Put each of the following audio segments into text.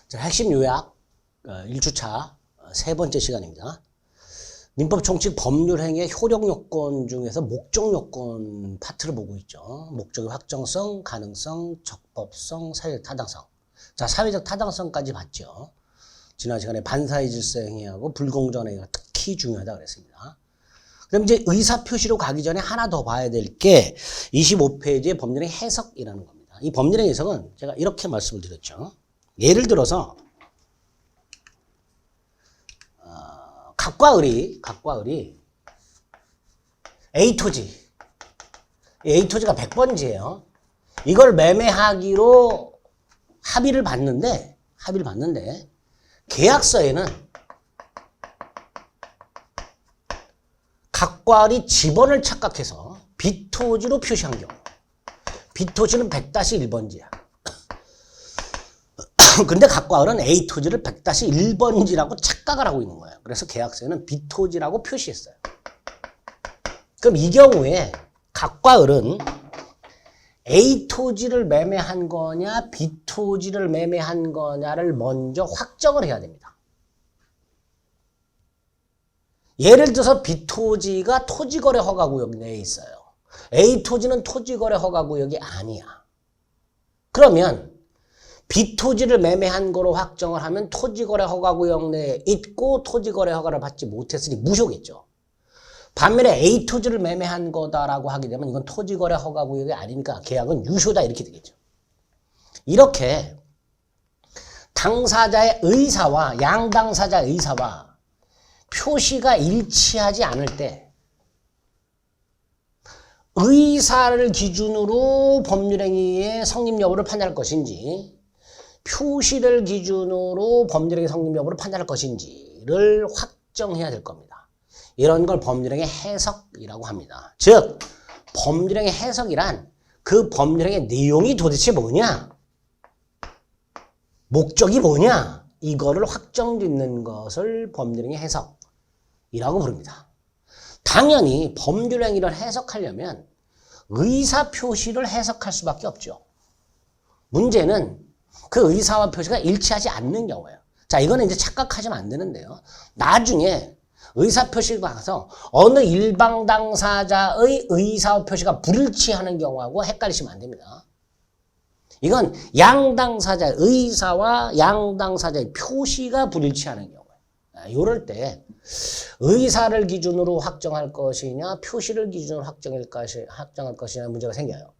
자, 핵심 요약 1주차 세 번째 시간입니다. 민법 총칙 법률행위의 효력 요건 중에서 목적 요건 파트를 보고 있죠. 목적의 확정성, 가능성, 적법성, 사회적 타당성. 자, 사회적 타당성까지 봤죠. 지난 시간에 반사회 질서 행위하고 불공정 행위가 특히 중요하다 그랬습니다. 그럼 이제 의사표시로 가기 전에 하나 더 봐야 될 게 25페이지의 법률의 해석이라는 겁니다. 이 법률의 해석은 제가 이렇게 말씀을 드렸죠. 예를 들어서 각과 을이 A토지, A토지가 100번지예요. 이걸 매매하기로 합의를 봤는데 계약서에는 각과 을이 지번을 착각해서 B토지로 표시한 경우, B토지는 100-1번지야. 근데 각과 을은 A토지를 100-1번지라고 착각을 하고 있는 거예요. 그래서 계약서에는 B토지라고 표시했어요. 그럼 이 경우에 각과 을은 A토지를 매매한 거냐 B토지를 매매한 거냐를 먼저 확정을 해야 됩니다. 예를 들어서 B토지가 토지거래 허가구역 내에 있어요. A토지는 토지거래 허가구역이 아니야. 그러면 B토지를 매매한 거로 확정을 하면 토지거래 허가구역 내에 있고 토지거래 허가를 받지 못했으니 무효겠죠. 반면에 A토지를 매매한 거다라고 하게 되면 이건 토지거래 허가구역이 아니니까 계약은 유효다 이렇게 되겠죠. 이렇게 당사자의 의사와 양당사자의 의사와 표시가 일치하지 않을 때 의사를 기준으로 법률행위의 성립 여부를 판단할 것인지 표시를 기준으로 법률행위 성립 여부를 판단할 것인지를 확정해야 될 겁니다. 이런 걸 법률행위 해석이라고 합니다. 즉 법률행위 해석이란 그 법률행위 내용이 도대체 뭐냐, 목적이 뭐냐, 이거를 확정짓는 것을 법률행위 해석이라고 부릅니다. 당연히 법률행위를 해석하려면 의사표시를 해석할 수밖에 없죠. 문제는 그 의사와 표시가 일치하지 않는 경우예요. 자, 이거는 이제 착각하시면 안 되는데요. 나중에 의사표시가 가서 어느 일방 당사자의 의사와 표시가 불일치하는 경우하고 헷갈리시면 안 됩니다. 이건 양당사자의 의사와 양당사자의 표시가 불일치하는 경우예요. 이럴 때 의사를 기준으로 확정할 것이냐 표시를 기준으로 확정할 것이냐 문제가 생겨요.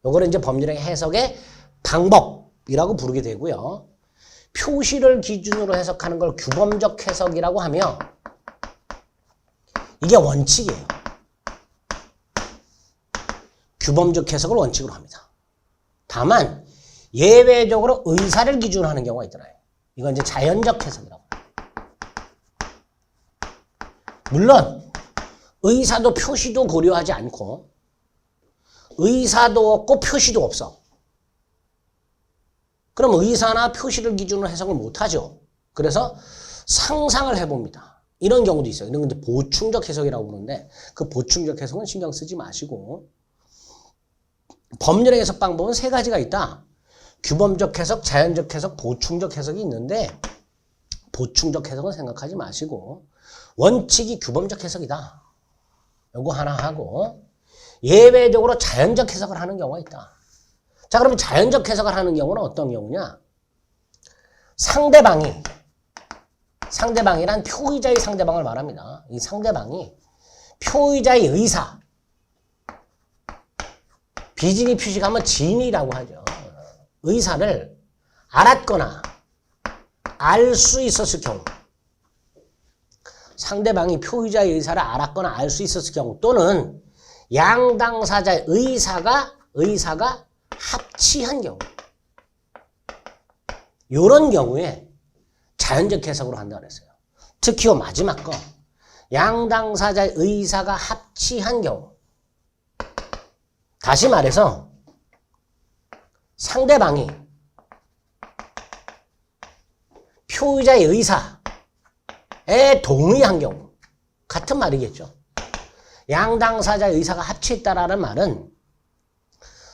요거는 이제 법률행위 해석의 방법이라고 부르게 되고요. 표시를 기준으로 해석하는 걸 규범적 해석이라고 하며 이게 원칙이에요. 규범적 해석을 원칙으로 합니다. 다만 예외적으로 의사를 기준으로 하는 경우가 있더라고요. 이건 이제 자연적 해석이라고 해요. 물론 의사도 표시도 고려하지 않고 의사도 없고 표시도 없어. 그럼 의사나 표시를 기준으로 해석을 못하죠. 그래서 상상을 해봅니다. 이런 경우도 있어요. 이런 건 이제 보충적 해석이라고 부르는데 그 보충적 해석은 신경 쓰지 마시고 법률의 해석 방법은 세 가지가 있다. 규범적 해석, 자연적 해석, 보충적 해석이 있는데 보충적 해석은 생각하지 마시고 원칙이 규범적 해석이다. 요거 하나 하고 예외적으로 자연적 해석을 하는 경우가 있다. 자, 그러면 자연적 해석을 하는 경우는 어떤 경우냐? 상대방이란 표의자의 상대방을 말합니다. 이 상대방이 표의자의 의사, 비진이 표시하면 진이라고 하죠. 의사를 알았거나 알 수 있었을 경우, 상대방이 표의자의 의사를 알았거나 알 수 있었을 경우 또는 양당사자의 의사가 합치한 경우, 이런 경우에 자연적 해석으로 한다고 했어요. 특히 마지막 거 양당사자의 의사가 합치한 경우, 다시 말해서 상대방이 표의자의 의사에 동의한 경우, 같은 말이겠죠. 양당사자의 의사가 합치했다라는 말은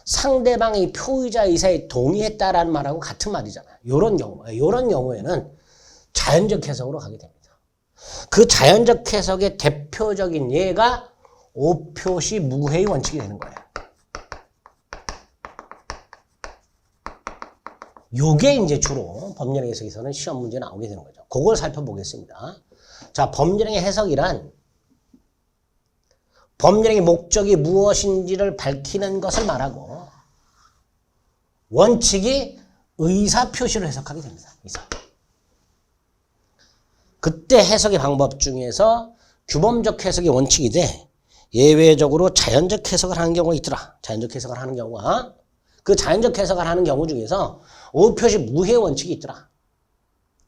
상대방이 표의자 의사에 동의했다라는 말하고 같은 말이잖아요. 이런 경우에는 자연적 해석으로 가게 됩니다. 그 자연적 해석의 대표적인 예가 오표시 무해의 원칙이 되는 거예요. 요게 이제 주로 법률의 해석에서는 시험 문제에 나오게 되는 거죠. 그걸 살펴보겠습니다. 자, 법률의 해석이란 법률의 목적이 무엇인지를 밝히는 것을 말하고 원칙이 의사 표시를 해석하게 됩니다. 의사. 그때 해석의 방법 중에서 규범적 해석의 원칙이 돼 예외적으로 자연적 해석을 하는 경우가 있더라. 자연적 해석을 하는 경우가 그 자연적 해석을 하는 경우 중에서 오표시 무해 원칙이 있더라.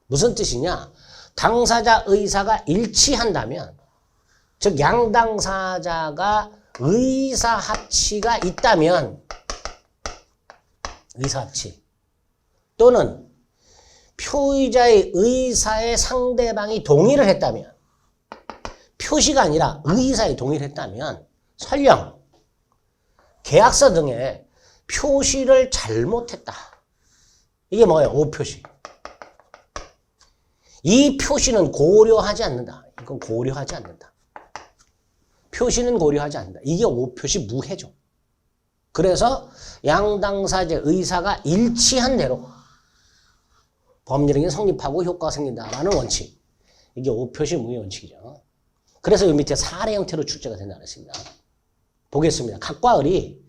무슨 뜻이냐? 당사자 의사가 일치한다면 즉 양당사자가 의사합치가 있다면 의사합치 또는 표의자의 의사에 상대방이 동의를 했다면 표시가 아니라 의사에 동의를 했다면 설령 계약서 등에 표시를 잘못했다. 이게 뭐예요? 오표시. 이 표시는 고려하지 않는다. 이건 고려하지 않는다. 표시는 고려하지 않는다. 이게 오표시 무해죠. 그래서 양당사자의 의사가 일치한 대로 법률행위 성립하고 효과가 생긴다라는 원칙. 이게 오표시 무해 원칙이죠. 그래서 이 밑에 사례 형태로 출제가 된다고 했습니다. 보겠습니다. 각과 을이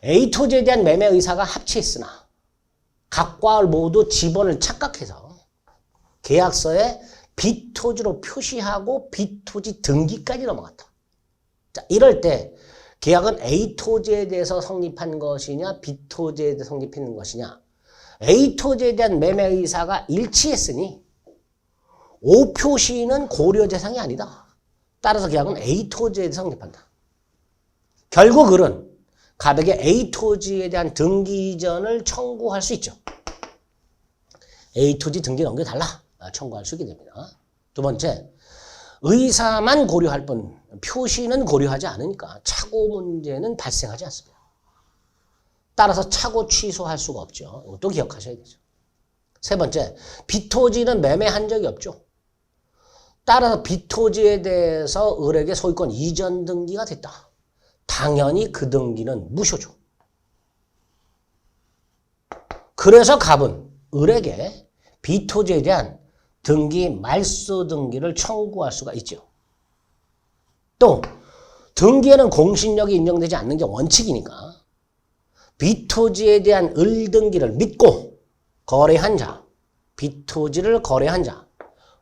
A 토지에 대한 매매 의사가 합치했으나 각과 을 모두 지번을 착각해서 계약서에 B 토지로 표시하고 B 토지 등기까지 넘어갔다. 자, 이럴 때 계약은 A 토지에 대해서 성립한 것이냐 B 토지에 대해서 성립한 것이냐. A 토지에 대한 매매 의사가 일치했으니 O 표시는 고려 대상이 아니다. 따라서 계약은 A 토지에 대해서 성립한다. 결국 을은 가백의 A 토지에 대한 등기 이전을 청구할 수 있죠. A 토지 등기 넘겨달라. 청구할 수 있게 됩니다. 두 번째, 의사만 고려할 뿐 표시는 고려하지 않으니까 착오 문제는 발생하지 않습니다. 따라서 착오 취소할 수가 없죠. 이것도 기억하셔야 되죠. 세 번째, B토지는 매매한 적이 없죠. 따라서 B토지에 대해서 을에게 소유권 이전 등기가 됐다. 당연히 그 등기는 무효죠. 그래서 갑은 을에게 B토지에 대한 등기 말소 등기를 청구할 수가 있죠. 또 등기에는 공신력이 인정되지 않는 게 원칙이니까 B토지에 대한 을 등기를 믿고 거래한 자, B토지를 거래한 자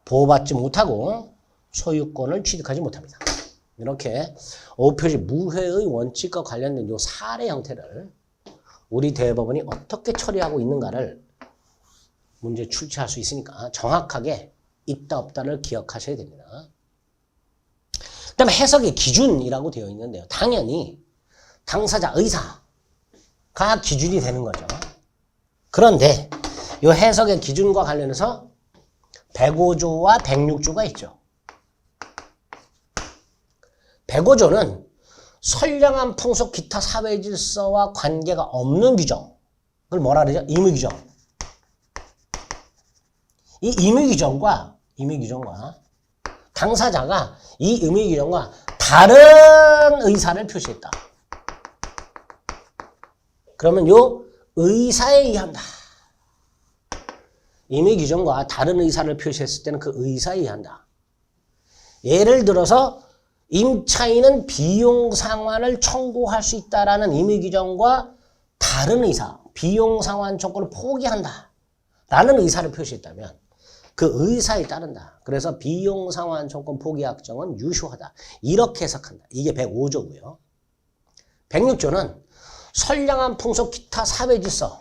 보호받지 못하고 소유권을 취득하지 못합니다. 이렇게 오표시 무해의 원칙과 관련된 이 사례 형태를 우리 대법원이 어떻게 처리하고 있는가를 문제 출제할 수 있으니까 정확하게 있다 없다를 기억하셔야 됩니다. 그 다음에 해석의 기준이라고 되어 있는데요. 당연히 당사자 의사가 기준이 되는 거죠. 그런데 이 해석의 기준과 관련해서 105조와 106조가 있죠. 105조는 선량한 풍속 기타 사회질서와 관계가 없는 규정. 그걸 뭐라 그러죠? 임의규정. 이 임의규정과 당사자가 이 임의규정과 다른 의사를 표시했다. 그러면 요 의사에 의한다. 임의규정과 다른 의사를 표시했을 때는 그 의사에 의한다. 예를 들어서 임차인은 비용 상환을 청구할 수 있다라는 임의규정과 다른 의사, 비용 상환 조건을 포기한다. 라는 의사를 표시했다면 그 의사에 따른다. 그래서 비용 상환 조건 포기 확정은 유효하다. 이렇게 해석한다. 이게 105조고요. 106조는 선량한 풍속 기타 사회질서,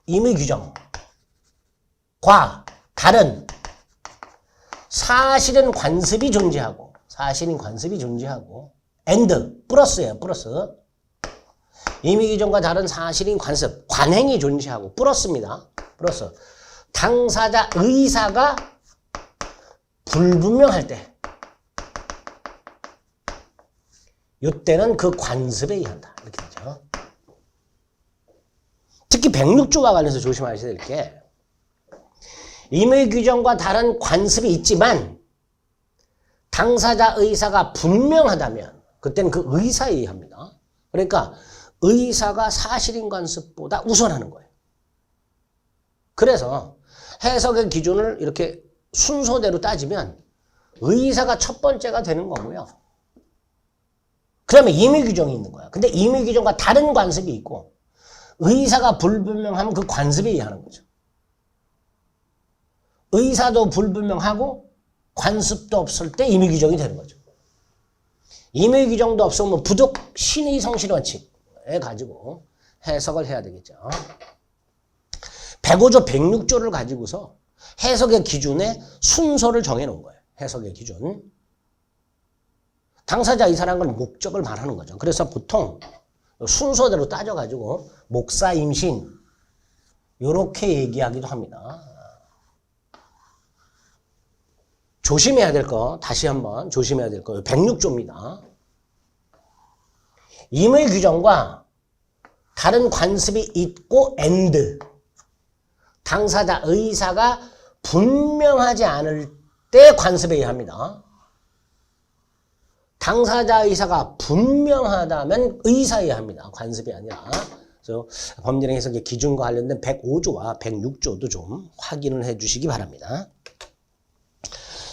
임의규정과 다른 사실은 관습이 존재하고 and 플러스예요. 플러스 임의규정과 다른 사실인 관습, 관행이 존재하고 플러스입니다. 플러스 당사자 의사가 불분명할 때 이때는 그 관습에 의한다. 이렇게 되죠. 특히 106조와 관련해서 조심하셔야 될 게 임의 규정과 다른 관습이 있지만 당사자 의사가 분명하다면 그때는 그 의사에 의합니다. 그러니까 의사가 사실인 관습보다 우선하는 거예요. 그래서 해석의 기준을 이렇게 순서대로 따지면 의사가 첫 번째가 되는 거고요. 그러면 임의 규정이 있는 거야. 근데 임의 규정과 다른 관습이 있고 의사가 불분명하면 그 관습에 의하는 거죠. 의사도 불분명하고 관습도 없을 때 임의 규정이 되는 거죠. 임의 규정도 없으면 부득 신의 성실 원칙에 가지고 해석을 해야 되겠죠. 105조 106조를 가지고서 해석의 기준의 순서를 정해놓은 거예요. 해석의 기준. 당사자 의사라는 건 목적을 말하는 거죠. 그래서 보통 순서대로 따져가지고 목사, 임신 이렇게 얘기하기도 합니다. 조심해야 될 거 다시 한번 조심해야 될 거 106조입니다. 임의 규정과 다른 관습이 있고 and 당사자 의사가 분명하지 않을 때 관습에 의합니다. 당사자 의사가 분명하다면 의사에 의합니다. 관습이 아니라. 그래서 법률행 해석의 기준과 관련된 105조와 106조도 좀 확인을 해 주시기 바랍니다.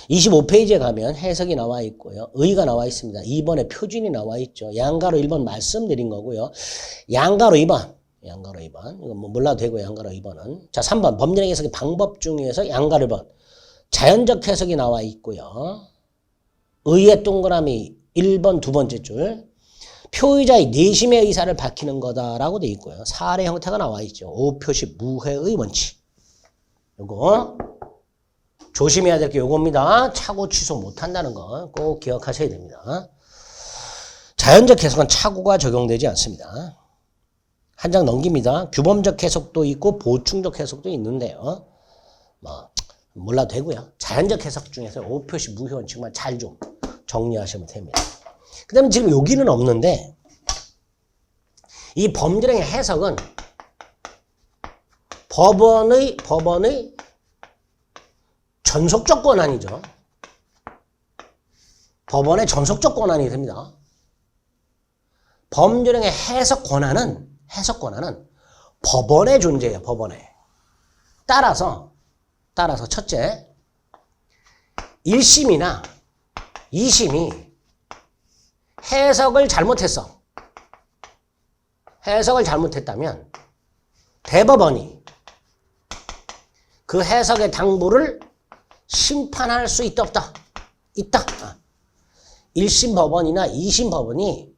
25페이지에 가면 해석이 나와 있고요. 의가 나와 있습니다. 2번에 표준이 나와 있죠. 양가로 1번 말씀드린 거고요. 양가로 2번. 양가로 2번. 이건 뭐 몰라도 되고요. 양가로 2번은. 자, 3번. 법률행 해석의 방법 중에서 양가로 1번. 자연적 해석이 나와 있고요. 의의 동그라미 1번 두 번째 줄. 표의자의 내심의 의사를 밝히는 거다라고 돼 있고요. 사례 형태가 나와 있죠. 오표시 무회의 원칙. 요거. 조심해야 될 게 요겁니다. 착오 취소 못한다는 거 꼭 기억하셔야 됩니다. 자연적 해석은 착오가 적용되지 않습니다. 한 장 넘깁니다. 규범적 해석도 있고 보충적 해석도 있는데요. 뭐 몰라도 되고요. 자연적 해석 중에서 오표시 무효 원칙만 잘 좀 정리하시면 됩니다. 그 다음에 지금 여기는 없는데 이 법률행의 해석은 법원의 전속적 권한이죠. 법원의 전속적 권한이 됩니다. 법률행의 해석 권한은 법원의 존재예요. 법원에. 따라서 첫째, 1심이나 2심이 해석을 잘못했다면 대법원이 그 해석의 당부를 심판할 수 있다 없다? 있다. 1심 법원이나 2심 법원이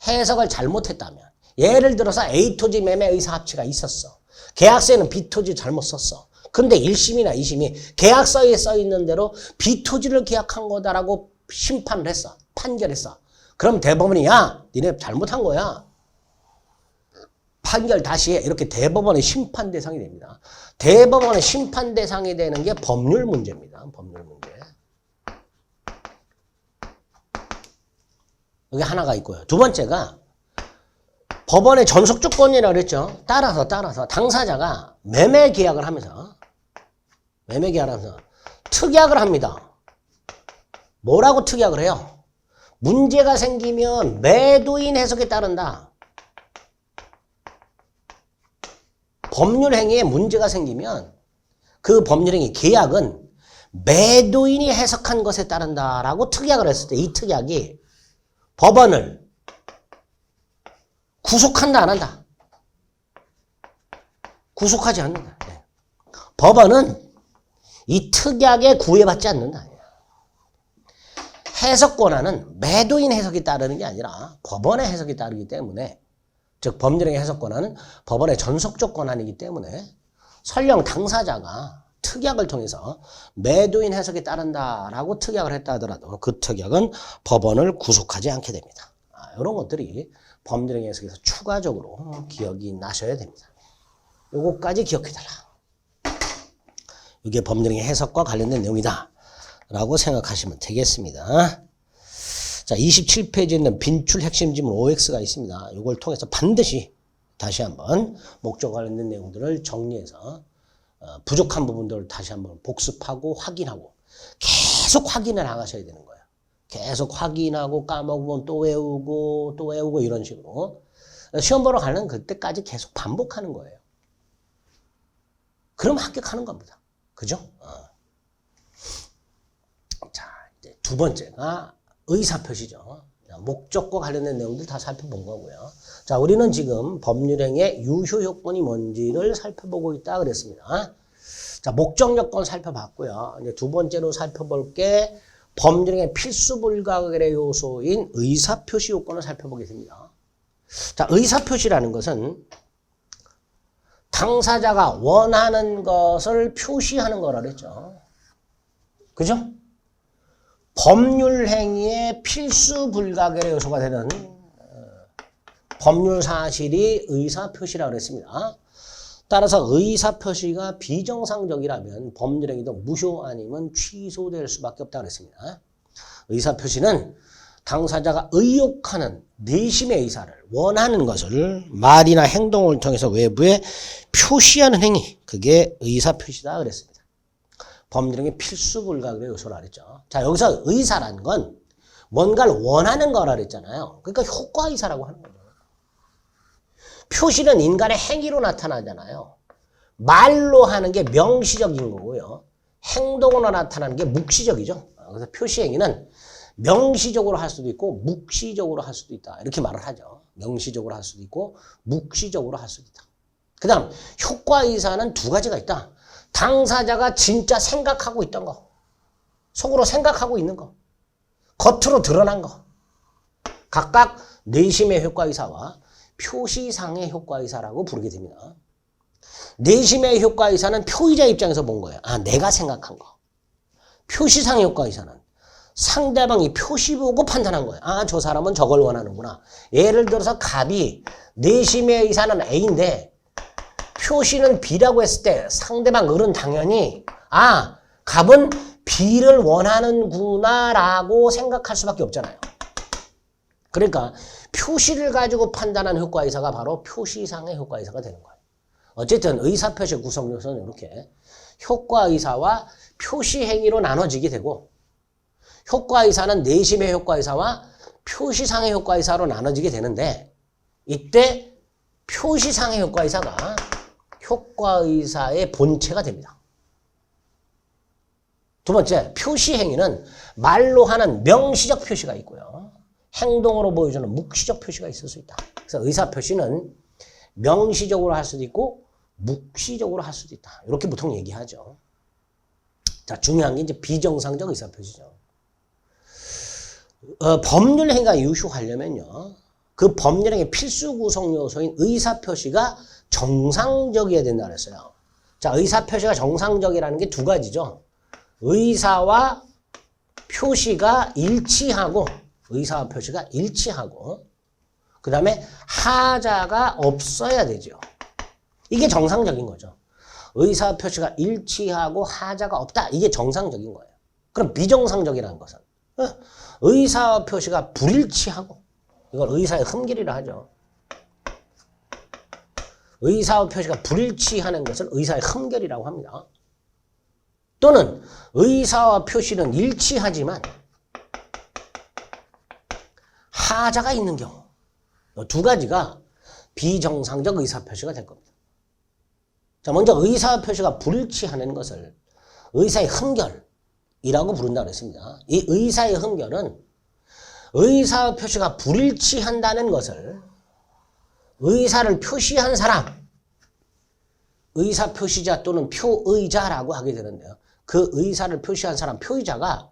해석을 잘못했다면 예를 들어서 A 토지 매매 의사 합치가 있었어. 계약서에는 B 토지 잘못 썼어. 근데 1심이나 2심이 계약서에 써 있는 대로 B 토지를 계약한 거다라고 심판을 했어. 판결했어. 그럼 대법원이 야, 니네 잘못한 거야. 판결 다시 해. 이렇게 대법원의 심판 대상이 됩니다. 대법원의 심판 대상이 되는 게 법률 문제입니다. 법률 문제. 여기 하나가 있고요. 두 번째가 법원의 전속적 권리라고 그랬죠. 따라서 당사자가 매매 계약을 하면서 특약을 합니다. 뭐라고 특약을 해요? 문제가 생기면 매도인 해석에 따른다. 법률행위에 문제가 생기면 그 법률행위 계약은 매도인이 해석한 것에 따른다라고 특약을 했을 때 이 특약이 법원을 구속한다 안 한다? 구속하지 않는다. 네. 법원은 이 특약에 구애받지 않는다. 해석 권한은 매도인 해석이 따르는 게 아니라 법원의 해석이 따르기 때문에 즉 법률행위 해석 권한은 법원의 전속적 권한이기 때문에 설령 당사자가 특약을 통해서 매도인 해석에 따른다라고 특약을 했다 하더라도 그 특약은 법원을 구속하지 않게 됩니다. 이런 것들이 법률행위 해석에서 추가적으로 기억이 나셔야 됩니다. 요거까지 기억해달라. 이게 법률행위 해석과 관련된 내용이다 라고 생각하시면 되겠습니다. 자, 27페이지에 있는 빈출 핵심 지문 OX가 있습니다. 이걸 통해서 반드시 다시 한번 목적과 관련된 내용들을 정리해서 부족한 부분들을 다시 한번 복습하고 확인하고 계속 확인을 나가셔야 되는 거예요. 계속 확인하고 까먹으면 또 외우고 이런 식으로 시험 보러 가는 그때까지 계속 반복하는 거예요. 그럼 합격하는 겁니다. 그죠? 자, 이제 두 번째가 의사표시죠. 목적과 관련된 내용들 다 살펴본 거고요. 자, 우리는 지금 법률행위의 유효 요건이 뭔지를 살펴보고 있다 그랬습니다. 자, 목적 요건 살펴봤고요. 이제 두 번째로 살펴볼 게 법률행위의 필수 불가결의 요소인 의사표시 요건을 살펴보겠습니다. 자, 의사표시라는 것은 당사자가 원하는 것을 표시하는 거라 그랬죠. 그죠? 법률 행위의 필수 불가결의 요소가 되는 법률 사실이 의사표시라고 그랬습니다. 따라서 의사표시가 비정상적이라면 법률 행위도 무효 아니면 취소될 수밖에 없다고 그랬습니다. 의사표시는 당사자가 의욕하는 내심의 의사를 원하는 것을 말이나 행동을 통해서 외부에 표시하는 행위, 그게 의사표시다 그랬습니다. 법률행위 필수 불가결의 요소라 그랬죠. 자, 여기서 의사라는 건 뭔가를 원하는 거라 그랬잖아요. 그러니까 효과의사라고 하는 거죠. 표시는 인간의 행위로 나타나잖아요. 말로 하는 게 명시적인 거고요. 행동으로 나타나는 게 묵시적이죠. 그래서 표시행위는 명시적으로 할 수도 있고 묵시적으로 할 수도 있다. 이렇게 말을 하죠. 명시적으로 할 수도 있고 묵시적으로 할 수도 있다. 그 다음 효과의사는 두 가지가 있다. 당사자가 진짜 생각하고 있던 거, 속으로 생각하고 있는 거, 겉으로 드러난 거. 각각 내심의 효과의사와 표시상의 효과의사라고 부르게 됩니다. 내심의 효과의사는 표의자 입장에서 본 거예요. 아, 내가 생각한 거. 표시상의 효과의사는 상대방이 표시 보고 판단한 거예요. 아, 저 사람은 저걸 원하는구나. 예를 들어서 갑이 내심의 의사는 A인데 표시는 B라고 했을 때 상대방 을은 당연히 아, 갑은 B를 원하는구나 라고 생각할 수밖에 없잖아요. 그러니까 표시를 가지고 판단한 효과의사가 바로 표시상의 효과의사가 되는 거예요. 어쨌든 의사표시 구성 요소는 이렇게 효과의사와 표시행위로 나눠지게 되고 효과의사는 내심의 효과의사와 표시상의 효과의사로 나눠지게 되는데 이때 표시상의 효과의사가 효과의사의 본체가 됩니다. 두 번째, 표시행위는 말로 하는 명시적 표시가 있고요. 행동으로 보여주는 묵시적 표시가 있을 수 있다. 그래서 의사표시는 명시적으로 할 수도 있고 묵시적으로 할 수도 있다. 이렇게 보통 얘기하죠. 자, 중요한 게 이제 비정상적 의사표시죠. 법률행위가 유효하려면요. 그 법률행위 필수 구성 요소인 의사표시가 정상적이어야 된다 그랬어요. 자, 의사표시가 정상적이라는 게 두 가지죠. 의사와 표시가 일치하고 의사와 표시가 일치하고 그 다음에 하자가 없어야 되죠. 이게 정상적인 거죠. 의사와 표시가 일치하고 하자가 없다. 이게 정상적인 거예요. 그럼 비정상적이라는 것은 의사와 표시가 불일치하고 이걸 의사의 흠결이라 하죠. 의사와 표시가 불일치하는 것을 의사의 흠결이라고 합니다. 또는 의사와 표시는 일치하지만 하자가 있는 경우 이 두 가지가 비정상적 의사표시가 될 겁니다. 자, 먼저 의사와 표시가 불일치하는 것을 의사의 흠결이라고 부른다고 했습니다. 이 의사의 흠결은 의사와 표시가 불일치한다는 것을 의사를 표시한 사람, 의사 표시자 또는 표의자라고 하게 되는데요. 그 의사를 표시한 사람, 표의자가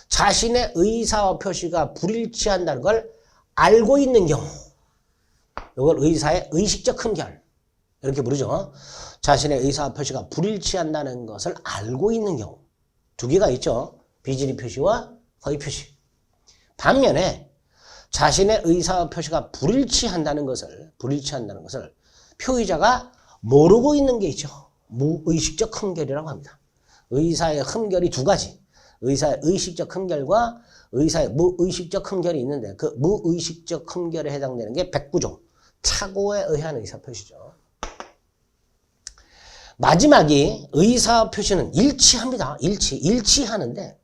자신의 의사와 표시가 불일치한다는 걸 알고 있는 경우, 이걸 의사의 의식적 흠결 이렇게 부르죠. 자신의 의사와 표시가 불일치한다는 것을 알고 있는 경우 두 개가 있죠. 비질의 표시와 허위 표시. 반면에 자신의 의사와 표시가 불일치한다는 것을 표의자가 모르고 있는 게 있죠. 무의식적 흠결이라고 합니다. 의사의 흠결이 두 가지. 의사의 의식적 흠결과 의사의 무의식적 흠결이 있는데 그 무의식적 흠결에 해당되는 게 백부종, 착오에 의한 의사표시죠. 마지막이 의사표시는 일치합니다. 일치하는데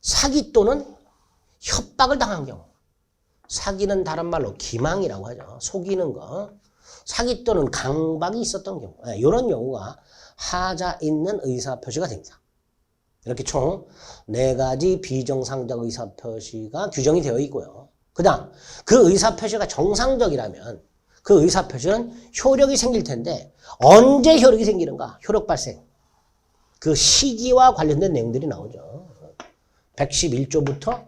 사기 또는 협박을 당한 경우. 사기는 다른 말로 기망이라고 하죠. 속이는 거. 사기 또는 강박이 있었던 경우. 이런 경우가 하자 있는 의사표시가 됩니다. 이렇게 총 4가지 비정상적 의사표시가 규정이 되어 있고요. 그 다음 그 의사표시가 정상적이라면 그 의사표시는 효력이 생길 텐데 언제 효력이 생기는가? 효력 발생. 그 시기와 관련된 내용들이 나오죠. 111조부터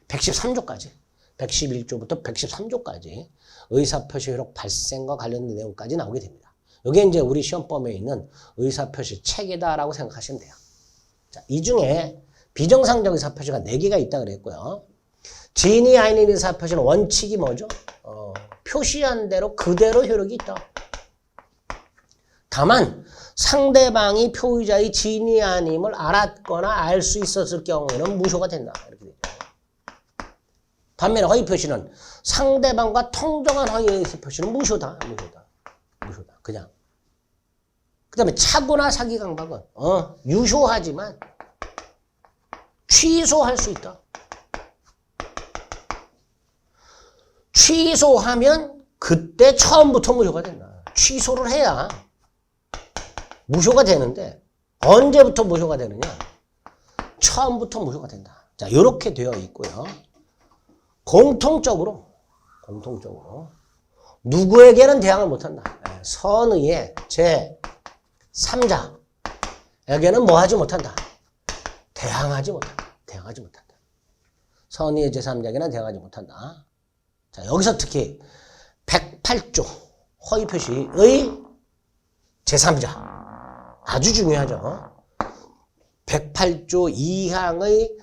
113조까지 111조부터 113조까지 의사표시 효력 발생과 관련된 내용까지 나오게 됩니다. 이게 이제 우리 시험범위에 있는 의사표시 체계다라고 생각하시면 돼요. 자, 이 중에 비정상적 의사표시가 4개가 있다 그랬고요. 진이 아닌 의사표시는 원칙이 뭐죠? 표시한 대로 그대로 효력이 있다. 다만 상대방이 표의자의 진이 아님을 알았거나 알 수 있었을 경우에는 무효가 된다. 이렇게 되죠. 반면에 허위표시는 상대방과 통정한 허위의 표시는 무효다. 그냥. 그 다음에 착오나 사기 강박은 유효하지만 취소할 수 있다. 취소하면 그때 처음부터 무효가 된다. 취소를 해야 무효가 되는데 언제부터 무효가 되느냐? 처음부터 무효가 된다. 자, 이렇게 되어 있고요. 공통적으로 누구에게는 대항을 못한다. 선의의 제3자에게는 뭐 하지 못한다? 대항하지 못한다. 선의의 제3자에게는 대항하지 못한다. 자, 여기서 특히 108조 허위표시의 제3자 아주 중요하죠. 108조 2항의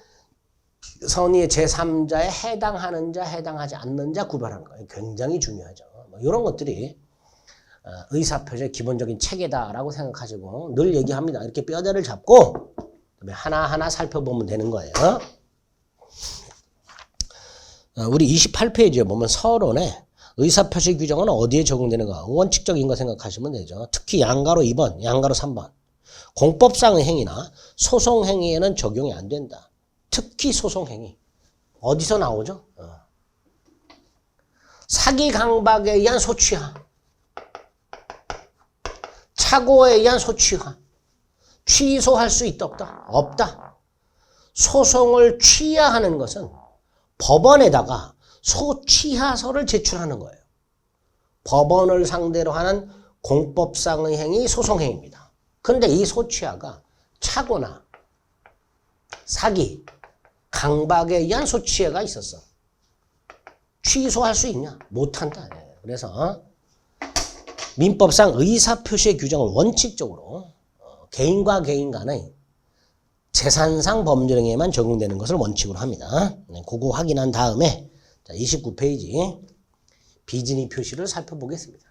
선의의 제3자에 해당하는 자, 해당하지 않는 자 구별하는 거예요. 굉장히 중요하죠. 이런 것들이 의사표시의 기본적인 체계다라고 생각하시고 늘 얘기합니다. 이렇게 뼈대를 잡고 하나하나 살펴보면 되는 거예요. 우리 28페이지에 보면 서론에 의사표시 규정은 어디에 적용되는가? 원칙적인 거 생각하시면 되죠. 특히 양가로 2번, 양가로 3번. 공법상의 행위나 소송행위에는 적용이 안 된다. 특히 소송행위. 어디서 나오죠? 사기 강박에 의한 소취하. 착오에 의한 소취하. 취소할 수 있다 없다? 없다. 소송을 취하하는 것은 법원에다가 소취하서를 제출하는 거예요. 법원을 상대로 하는 공법상의 행위, 소송행위입니다. 그런데 이 소취하가 착오나 사기, 강박에 의한 소취해가 있었어. 취소할 수 있냐? 못한다. 그래서 민법상 의사표시의 규정을 원칙적으로 개인과 개인 간의 재산상 법률행위에만 적용되는 것을 원칙으로 합니다. 그거 확인한 다음에 29페이지 비진의 표시를 살펴보겠습니다.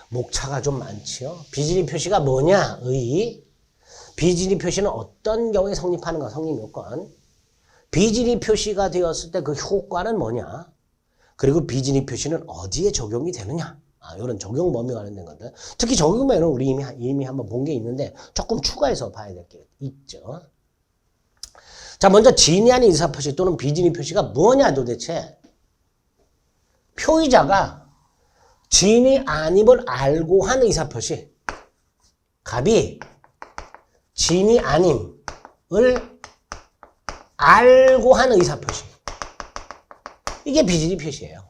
목차가 좀 많지요. 비진의 표시가 뭐냐? 비진의 표시는 어떤 경우에 성립하는가? 성립 요건. 비진의 표시가 되었을 때 그 효과는 뭐냐? 그리고 비진의 표시는 어디에 적용이 되느냐? 이런 적용 범위와 관련된 것들. 특히 적용 범위는 우리 이미 한번 본 게 있는데 조금 추가해서 봐야 될 게 있죠. 자, 먼저 진이 아닌 의사표시 또는 비진의 표시가 뭐냐 도대체? 표의자가 진이 아님을 알고 한 의사표시. 갑이 진이 아님을 알고 한 의사표시. 이게 비진의 표시예요.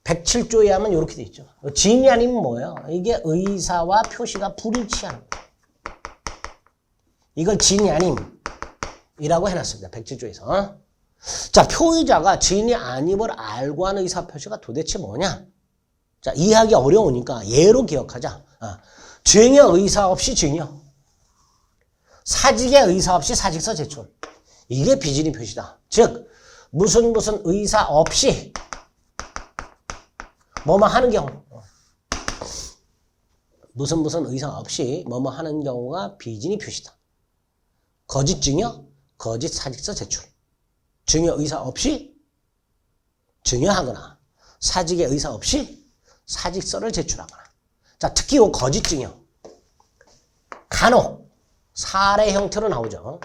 107조에 하면 이렇게 돼 있죠. 진이 아니면 뭐예요? 이게 의사와 표시가 불일치하는 거예요. 이걸 진이 아님이라고 해놨습니다. 107조에서. 자, 표의자가 진이 아님을 알고 하는 의사표시가 도대체 뭐냐? 자, 이해하기 어려우니까 예로 기억하자. 증여 의사 없이 증여. 사직의 의사 없이 사직서 제출. 이게 비진의 표시다. 즉 무슨 의사 없이 뭐뭐 하는 경우. 무슨 의사 없이 뭐뭐 하는 경우가 비진의 표시다. 거짓 증여, 거짓 사직서 제출. 증여 의사 없이 증여하거나 사직의 의사 없이 사직서를 제출하거나. 자, 특히 이 거짓 증여. 간혹 사례 형태로 나오죠.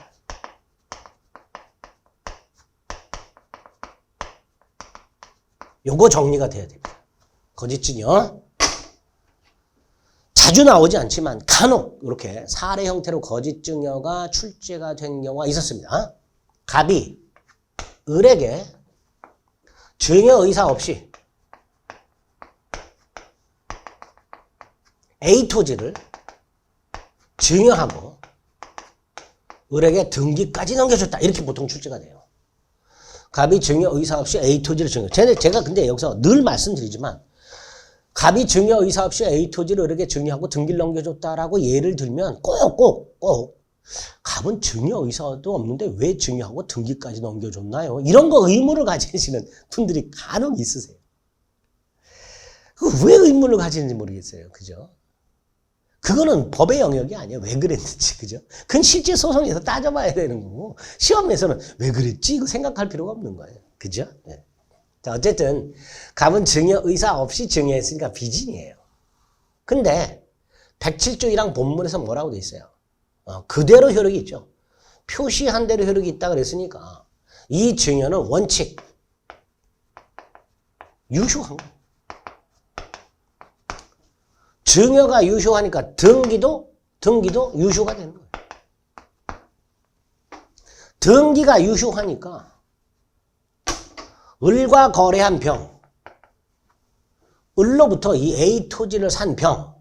요거 정리가 돼야 됩니다. 거짓 증여. 자주 나오지 않지만 간혹 이렇게 사례 형태로 거짓 증여가 출제가 된 경우가 있었습니다. 갑이 을에게 증여 의사 없이 A 토지를 증여하고 을에게 등기까지 넘겨줬다. 이렇게 보통 출제가 돼요. 갑이 증여 의사 없이 A 토지를 증여. 제가 근데 여기서 늘 말씀드리지만 갑이 증여 의사 없이 A 토지를 을에게 증여하고 등기를 넘겨줬다라고 예를 들면 꼭 갑은 증여 의사도 없는데 왜 증여하고 등기까지 넘겨줬나요? 이런 거 의문을 가지시는 분들이 간혹 있으세요. 왜 의문을 가지는지 모르겠어요. 그죠? 그거는 법의 영역이 아니에요. 왜 그랬는지. 그죠? 그건 실제 소송에서 따져봐야 되는 거고 시험에서는 왜 그랬지? 이거 생각할 필요가 없는 거예요. 그죠? 네. 자, 어쨌든 갑은 증여 의사 없이 증여했으니까 비진이에요. 근데 107조 1항 본문에서 뭐라고 돼 있어요? 그대로 효력이 있죠. 표시한 대로 효력이 있다 그랬으니까 이 증여는 원칙 유효한 거예요. 증여가 유효하니까 등기도 유효가 되는 거예요. 등기가 유효하니까 을과 거래한 병, 을로부터 이 A 토지를 산 병,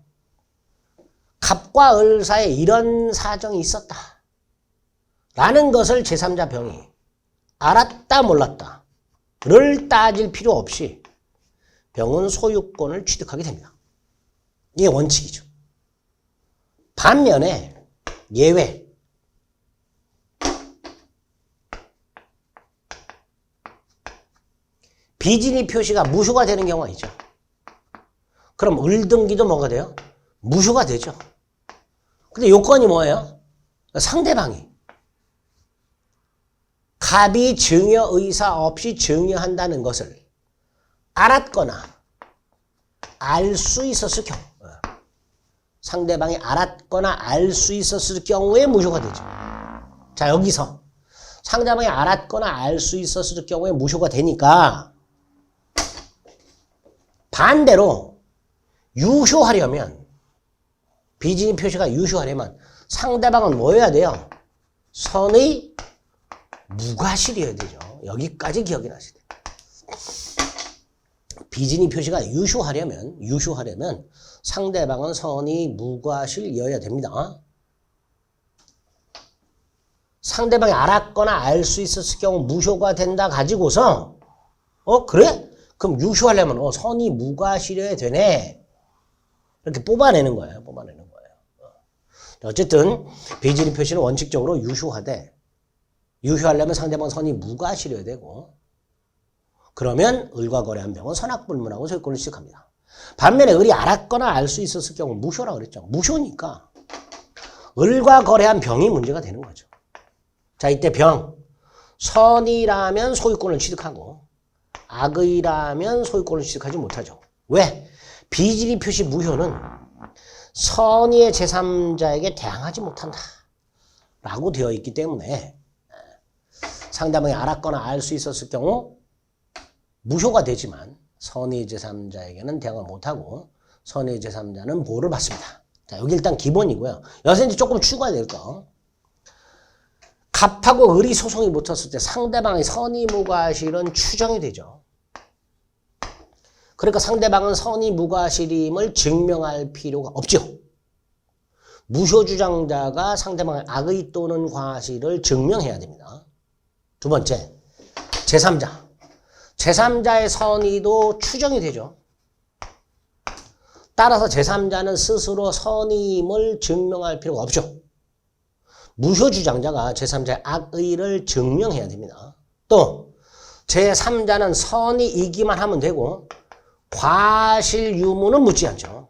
갑과 을 사이에 이런 사정이 있었다 라는 것을 제3자 병이 알았다 몰랐다 를 따질 필요 없이 병은 소유권을 취득하게 됩니다. 이게 원칙이죠. 반면에 예외. 비진이 표시가 무효가 되는 경우가 있죠. 그럼 을등기도 뭐가 돼요? 무효가 되죠. 근데 요건이 뭐예요? 상대방이 갑이 증여 의사 없이 증여한다는 것을 알았거나 알 수 있었을 경우, 상대방이 알았거나 알 수 있었을 경우에 무효가 되죠. 자, 여기서 상대방이 알았거나 알 수 있었을 경우에 무효가 되니까 반대로 유효하려면 비진이 표시가 유효하려면 상대방은 뭐여야 돼요? 선의 무과실이어야 되죠. 여기까지 기억이 나셔야 돼요. 비진이 표시가 유효하려면 상대방은 선의 무과실이어야 됩니다. 상대방이 알았거나 알 수 있었을 경우 무효가 된다 가지고서 그래? 그럼 유효하려면 선의 무과실이어야 되네. 이렇게 뽑아내는 거예요. 어쨌든 비진이 표시는 원칙적으로 유효하되 유효하려면 상대방은 선의 무과실이어야 되고 그러면 을과 거래한 병은 선악불문하고 소유권을 취득합니다. 반면에 을이 알았거나 알 수 있었을 경우 무효라고 그랬죠. 무효니까 을과 거래한 병이 문제가 되는 거죠. 자, 이때 병. 선이라면 소유권을 취득하고 악의라면 소유권을 취득하지 못하죠. 왜? 비진이 표시 무효는 선의의 제3자에게 대항하지 못한다 라고 되어 있기 때문에 상대방이 알았거나 알 수 있었을 경우 무효가 되지만 선의 제3자에게는 대항을 못하고 선의 제3자는 보호를 받습니다. 자, 여기 일단 기본이고요. 여기서 이제 조금 추가해야 될 거. 갑하고 을이 소송이 붙었을 때 상대방의 선의 무과실은 추정이 되죠. 그러니까 상대방은 선의 무과실임을 증명할 필요가 없죠. 무효 주장자가 상대방의 악의 또는 과실을 증명해야 됩니다. 두 번째, 제3자. 제3자의 선의도 추정이 되죠. 따라서 제3자는 스스로 선의임을 증명할 필요가 없죠. 무효 주장자가 제3자의 악의를 증명해야 됩니다. 또 제3자는 선의이기만 하면 되고 과실 유무는 묻지 않죠.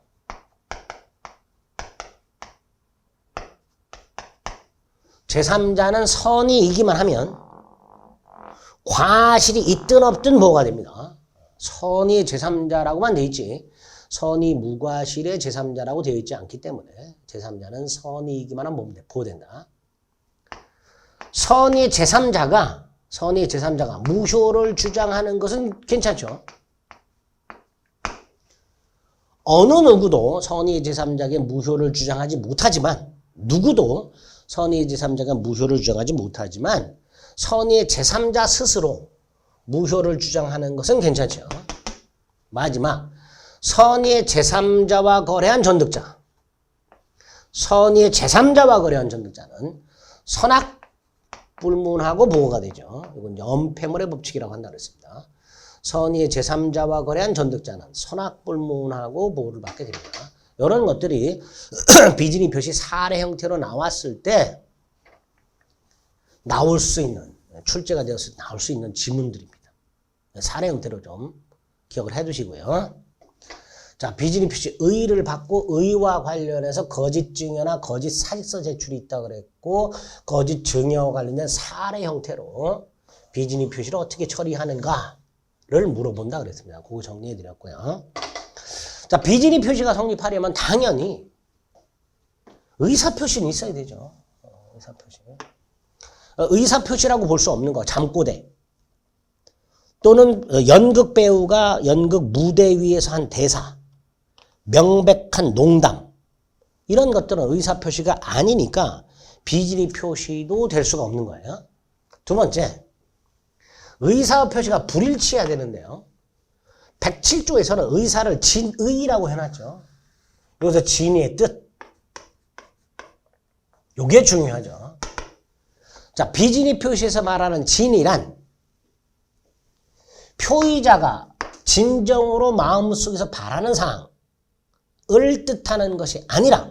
제3자는 선의이기만 하면 과실이 있든 없든 뭐가 됩니다. 선의 제3자라고만 돼 있지 선의 무과실의 제3자라고 되어 있지 않기 때문에 제3자는 선의이기만 하면 보호된다. 선의 제3자가 무효를 주장하는 것은 괜찮죠. 어느 누구도 선의 제3자에게 무효를 주장하지 못하지만 선의 제3자 스스로 무효를 주장하는 것은 괜찮죠. 마지막 선의 제3자와 거래한 전득자. 선의 제3자와 거래한 전득자는 선악불문하고 보호가 되죠. 이건 연폐물의 법칙이라고 한다 그랬습니다. 선의 제3자와 거래한 전득자는 선악불문하고 보호를 받게 됩니다. 이런 것들이 비진의 표시 사례 형태로 나왔을 때 출제가 되었을 때 나올 수 있는 지문들입니다. 사례 형태로 좀 기억을 해두시고요. 자, 비진의 표시 의의를 받고 의의와 관련해서 거짓 증여나 거짓 사직서 제출이 있다고 그랬고 거짓 증여와 관련된 사례 형태로 비진의 표시를 어떻게 처리하는가를 물어본다 그랬습니다. 그거 정리해 드렸고요. 자, 비진의 표시가 성립하려면 당연히 의사표시는 있어야 되죠. 의사표시라고 볼 수 없는 거, 잠꼬대. 또는 연극 배우가 연극 무대 위에서 한 대사, 명백한 농담. 이런 것들은 의사표시가 아니니까 비진의 표시도 될 수가 없는 거예요. 두 번째, 의사표시가 불일치해야 되는데요. 107조에서는 의사를 진의라고 해놨죠. 여기서 진의의 뜻. 요게 중요하죠. 자, 비진의 표시에서 말하는 진의란 표의자가 진정으로 마음속에서 바라는 사항을 뜻하는 것이 아니라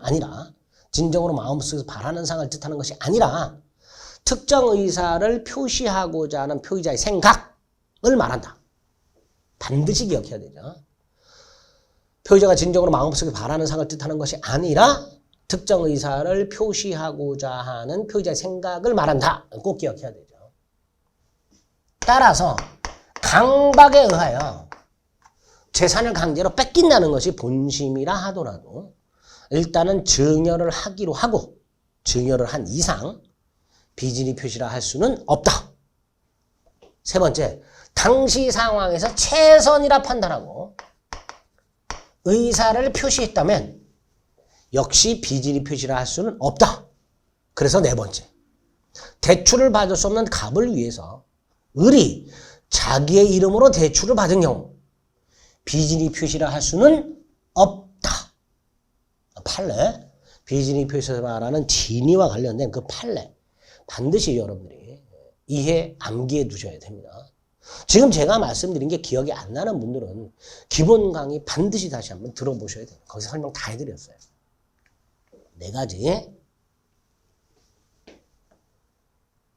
진정으로 마음속에서 바라는 사항을 뜻하는 것이 아니라 특정 의사를 표시하고자 하는 표의자의 생각을 말한다. 반드시 기억해야 되죠. 표의자가 진정으로 마음속에 바라는 사항을 뜻하는 것이 아니라 특정 의사를 표시하고자 하는 표의자의 생각을 말한다. 꼭 기억해야 되죠. 따라서 강박에 의하여 재산을 강제로 뺏긴다는 것이 본심이라 하더라도 일단은 증여를 하기로 하고 증여를 한 이상 비진의 표시라 할 수는 없다. 세 번째, 당시 상황에서 최선이라 판단하고 의사를 표시했다면 역시 비진의 표시라 할 수는 없다. 그래서 네 번째, 대출을 받을 수 없는 갑을 위해서 을이 자기의 이름으로 대출을 받은 경우 비진의 표시라 할 수는 없다. 판례, 비진의 표시에서 말하는 진의와 관련된 그 판례 반드시 여러분들이 이해, 암기해 두셔야 됩니다. 지금 제가 말씀드린 게 기억이 안 나는 분들은 기본 강의 반드시 다시 한번 들어보셔야 돼요. 거기서 설명 다 해드렸어요. 네 가지.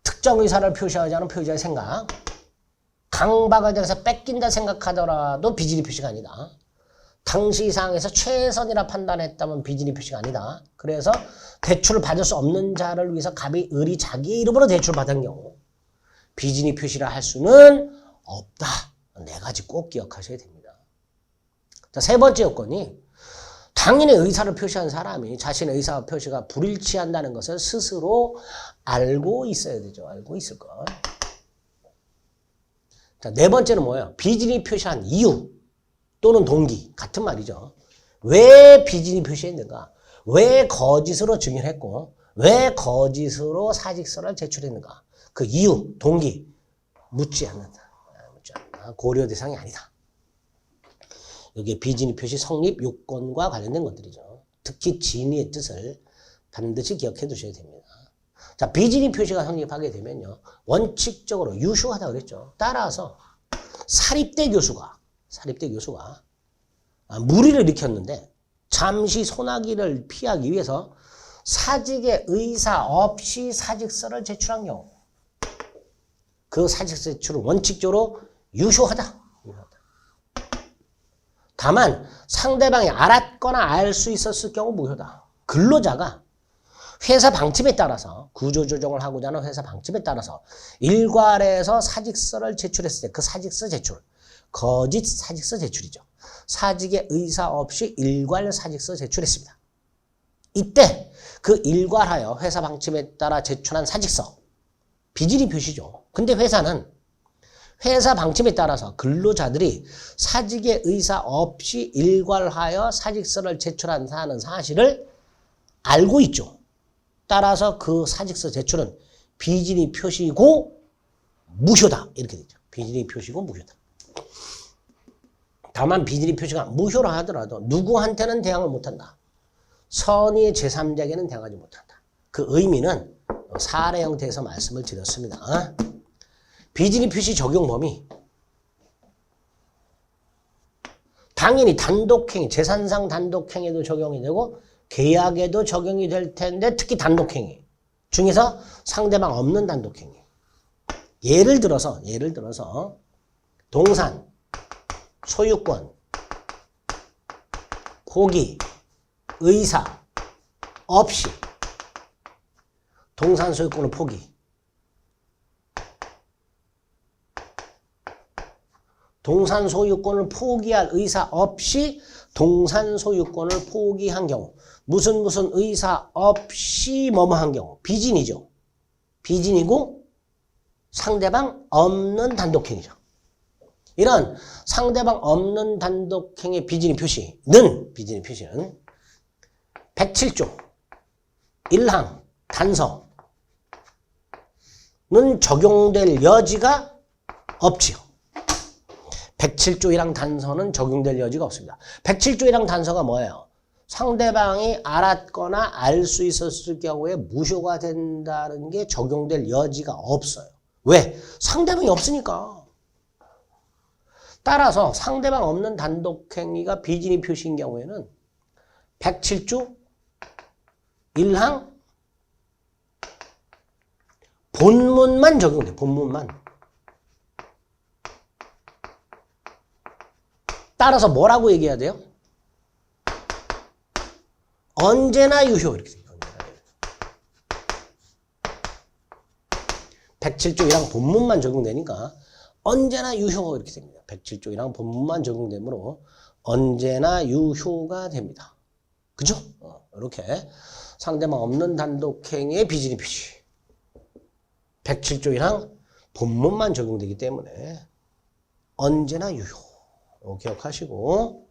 특정 의사를 표시하지 않은 표의자의 생각. 강박을 당해서 뺏긴다 생각하더라도 비진의 표시가 아니다. 당시 상황에서 최선이라 판단했다면 비진의 표시가 아니다. 그래서 대출을 받을 수 없는 자를 위해서 갑이 을이 자기의 이름으로 대출을 받은 경우 비진의 표시라 할 수는 없다. 네 가지 꼭 기억하셔야 됩니다. 자, 세 번째 요건이 당연히 의사를 표시한 사람이 자신의 의사 표시가 불일치한다는 것을 스스로 알고 있어야 되죠. 알고 있을 것. 자, 네 번째는 뭐예요? 비진의 표시한 이유 또는 동기. 같은 말이죠. 왜 비진의 표시했는가? 왜 거짓으로 증여했고 왜 거짓으로 사직서를 제출했는가? 그 이유, 동기 묻지 않는다. 고려 대상이 아니다. 여기에 비진의 표시 성립 요건과 관련된 것들이죠. 특히 진의의 뜻을 반드시 기억해 두셔야 됩니다. 자, 비진의 표시가 성립하게 되면요. 원칙적으로 유효하다고 그랬죠. 따라서 사립대 교수가 무리를 일으켰는데 잠시 소나기를 피하기 위해서 사직의 의사 없이 사직서를 제출한 경우 그 사직서 제출은 원칙적으로 유효하다. 다만 상대방이 알았거나 알 수 있었을 경우 무효다. 근로자가 회사 방침에 따라서 구조조정을 하고자 하는 회사 방침에 따라서 일괄해서 사직서를 제출했을 때 그 사직서 제출, 거짓 사직서 제출이죠. 사직의 의사 없이 일괄 사직서 제출했습니다. 이때 그 일괄하여 회사 방침에 따라 제출한 사직서, 비질이 표시죠. 근데 회사는 회사 방침에 따라서 근로자들이 사직의 의사 없이 일괄하여 사직서를 제출한다는 사실을 알고 있죠. 따라서 그 사직서 제출은 비질이 표시고 무효다. 이렇게 되죠. 비질이 표시고 무효다. 다만 비질이 표시가 무효라 하더라도 누구한테는 대항을 못한다. 선의의 제3자에게는 대항하지 못한다. 그 의미는 사례 형태에서 말씀을 드렸습니다. 비질이 표시 적용 범위. 당연히 단독행위, 재산상 단독행위도 적용이 되고 계약에도 적용이 될 텐데 특히 단독행위 중에서 상대방 없는 단독행위. 예를 들어서 동산, 소유권, 포기, 의사 없이 동산 소유권을 포기. 동산 소유권을 포기할 의사 없이 동산 소유권을 포기한 경우 무슨 의사 없이 뭐뭐한 경우 비진이죠. 비진이고 상대방 없는 단독행위죠. 이런 상대방 없는 단독행위 비진이 표시는 107조 1항 단서는 적용될 여지가 없지요. 107조 1항 단서는 적용될 여지가 없습니다. 107조 1항 단서가 뭐예요? 상대방이 알았거나 알 수 있었을 경우에 무효가 된다는 게 적용될 여지가 없어요. 왜? 상대방이 없으니까. 따라서 상대방 없는 단독행위가 비진이 표시인 경우에는 107조 1항 본문만 적용돼. 본문만. 따라서 뭐라고 얘기해야 돼요? 언제나 유효. 이렇게 돼요. 107조 1항 본문만 적용되니까 언제나 유효 이렇게 됩니다. 107조 1항 본문만 적용되므로 언제나 유효가 됩니다. 그죠? 이렇게 상대방 없는 단독행위의 비진이 표시. 107조 1항 본문만 적용되기 때문에 언제나 유효. 기억하시고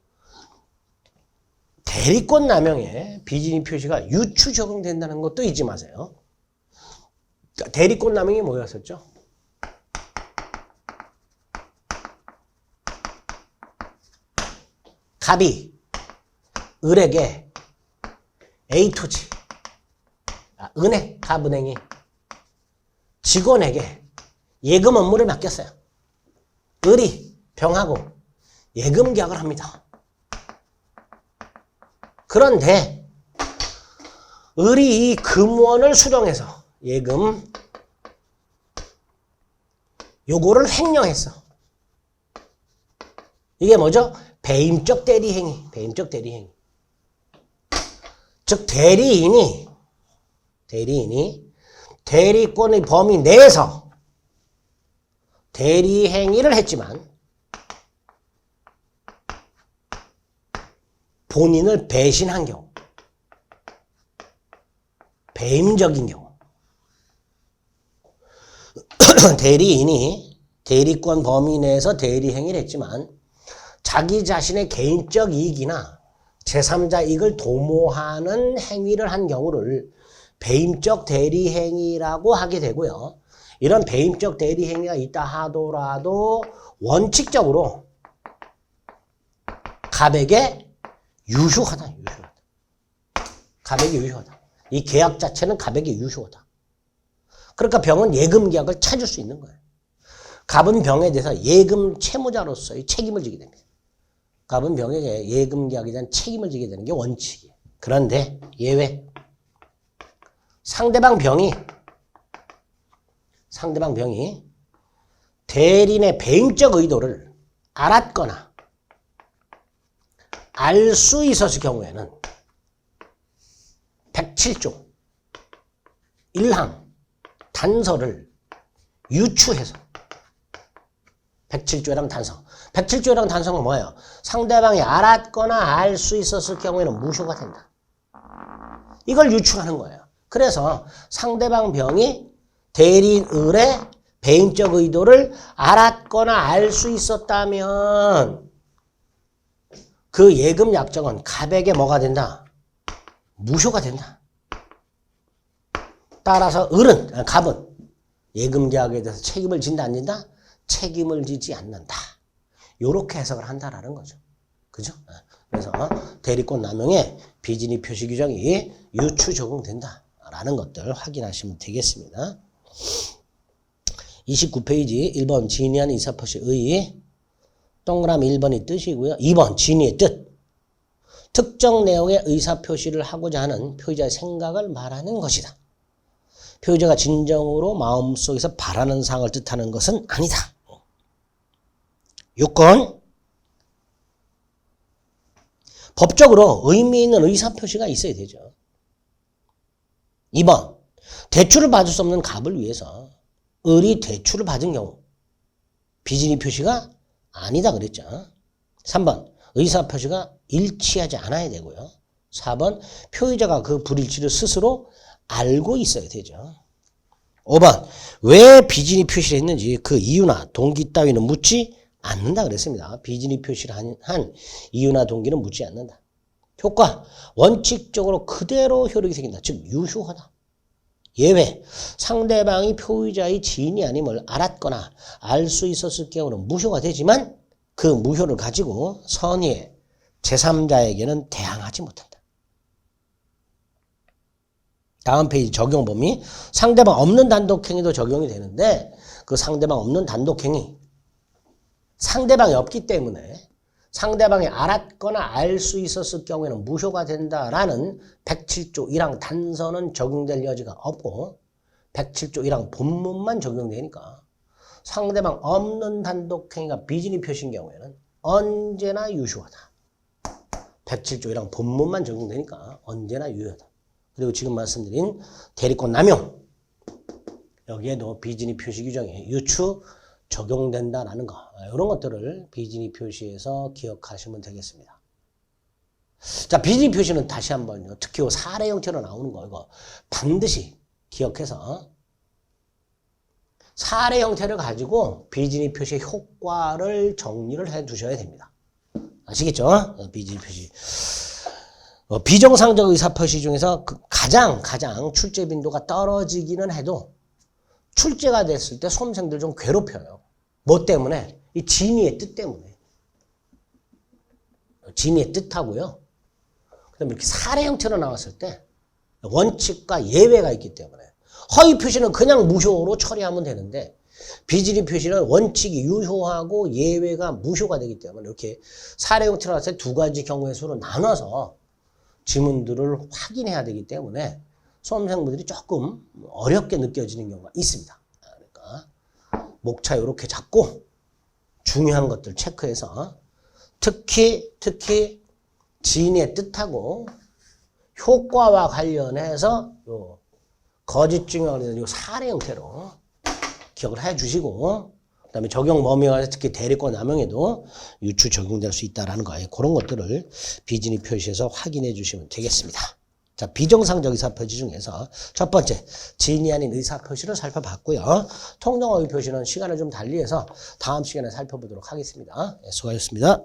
대리권 남용에 비진이 표시가 유추 적용된다는 것도 잊지 마세요. 대리권 남용이 뭐였었죠? 갑이 을에게 A 토지, 은행, 갑은행이 직원에게 예금 업무를 맡겼어요. 을이 병하고 예금 계약을 합니다. 그런데 을이 이 금원을 수령해서 예금 요거를 횡령했어. 이게 뭐죠? 배임적 대리행위. 배임적 대리행위. 즉 대리인이 대리권의 범위 내에서 대리행위를 했지만 본인을 배신한 경우, 배임적인 경우, 대리인이 대리권 범위 내에서 대리행위를 했지만 자기 자신의 개인적 이익이나 제3자 이익을 도모하는 행위를 한 경우를 배임적 대리행위라고 하게 되고요. 이런 배임적 대리행위가 있다 하더라도 원칙적으로 갑에게 유효하다. 갑에게 유효하다. 이 계약 자체는 갑에게 유효하다. 그러니까 병은 예금 계약을 찾을 수 있는 거예요. 갑은 병에 대해서 예금 채무자로서의 책임을 지게 됩니다. 갑은 병에게 예금 계약에 대한 책임을 지게 되는 게 원칙이에요. 그런데 예외. 상대방 병이 대리인의 배임적 의도를 알았거나 알 수 있었을 경우에는 107조 일항, 단서를 유추해서 107조랑 단서. 107조랑 단서는 뭐예요? 상대방이 알았거나 알 수 있었을 경우에는 무효가 된다. 이걸 유추하는 거예요. 그래서 상대방 병이 대리인의 배임적 의도를 알았거나 알 수 있었다면 그 예금 약정은 갑에게 뭐가 된다? 무효가 된다. 따라서 갑은 예금 계약에 대해서 책임을 진다 안 진다? 책임을 지지 않는다. 요렇게 해석을 한다라는 거죠. 그죠? 그래서 대리권 남용에 비진입 표시 규정이 유추 적용된다라는 것들 확인하시면 되겠습니다. 29페이지 1번 진의한 의사표시의 동그라미 1번이 뜻이고요. 2번 진의의 뜻. 특정 내용의 의사표시를 하고자 하는 표의자의 생각을 말하는 것이다. 표의자가 진정으로 마음속에서 바라는 사항을 뜻하는 것은 아니다. 6번 법적으로 의미 있는 의사표시가 있어야 되죠. 2번 대출을 받을 수 없는 갑을 위해서 을이 대출을 받은 경우 비진입 표시가 아니다 그랬죠. 3번 의사표시가 일치하지 않아야 되고요. 4번 표의자가 그 불일치를 스스로 알고 있어야 되죠. 5번 왜 비진입 표시를 했는지 그 이유나 동기 따위는 묻지 않는다 그랬습니다. 비진입 표시를 한 이유나 동기는 묻지 않는다. 효과 원칙적으로 그대로 효력이 생긴다. 즉 유효하다. 예외 상대방이 표의자의 지인이 아님을 알았거나 알 수 있었을 경우는 무효가 되지만 그 무효를 가지고 선의의 제3자에게는 대항하지 못한다. 다음 페이지 적용 범위 상대방 없는 단독행위도 적용이 되는데 그 상대방 없는 단독행위 상대방이 없기 때문에 상대방이 알았거나 알 수 있었을 경우에는 무효가 된다라는 107조 1항 단서는 적용될 여지가 없고 107조 1항 본문만 적용되니까 상대방 없는 단독행위가 비진입 표시인 경우에는 언제나 유효하다. 107조 1항 본문만 적용되니까 언제나 유효하다. 그리고 지금 말씀드린 대리권 남용 여기에도 비진입 표시 규정에 유추 적용된다라는 거 이런 것들을 비진입 표시에서 기억하시면 되겠습니다. 자 비진입 표시는 다시 한번요. 특히 사례 형태로 나오는 거 이거 반드시 기억해서 사례 형태를 가지고 비진입 표시의 효과를 정리를 해 두셔야 됩니다. 아시겠죠? 비진입 표시. 비정상적 의사표시 중에서 가장 출제 빈도가 떨어지기는 해도 출제가 됐을 때 수험생들 좀 괴롭혀요. 뭐 때문에? 이 진의의 뜻 때문에. 진의의 뜻하고요. 그 다음에 이렇게 사례 형태로 나왔을 때 원칙과 예외가 있기 때문에 허위 표시는 그냥 무효로 처리하면 되는데 비진입 표시는 원칙이 유효하고 예외가 무효가 되기 때문에 이렇게 사례 형태로 나왔을 때 두 가지 경우의 수로 나눠서 지문들을 확인해야 되기 때문에 수험생분들이 조금 어렵게 느껴지는 경우가 있습니다. 그러니까 목차 이렇게 잡고 중요한 것들 체크해서 특히 진의 뜻하고 효과와 관련해서 요 거짓 증명을 요 사례 형태로 기억을 해 주시고 그다음에 적용 범위가 특히 대리권 남용에도 유추 적용될 수 있다라는 거예요. 그런 것들을 비진입 표시에서 확인해 주시면 되겠습니다. 자, 비정상적 의사표시 중에서 첫 번째, 진이 아닌 의사표시를 살펴봤고요. 통정어휘 표시는 시간을 좀 달리해서 다음 시간에 살펴보도록 하겠습니다. 네, 수고하셨습니다.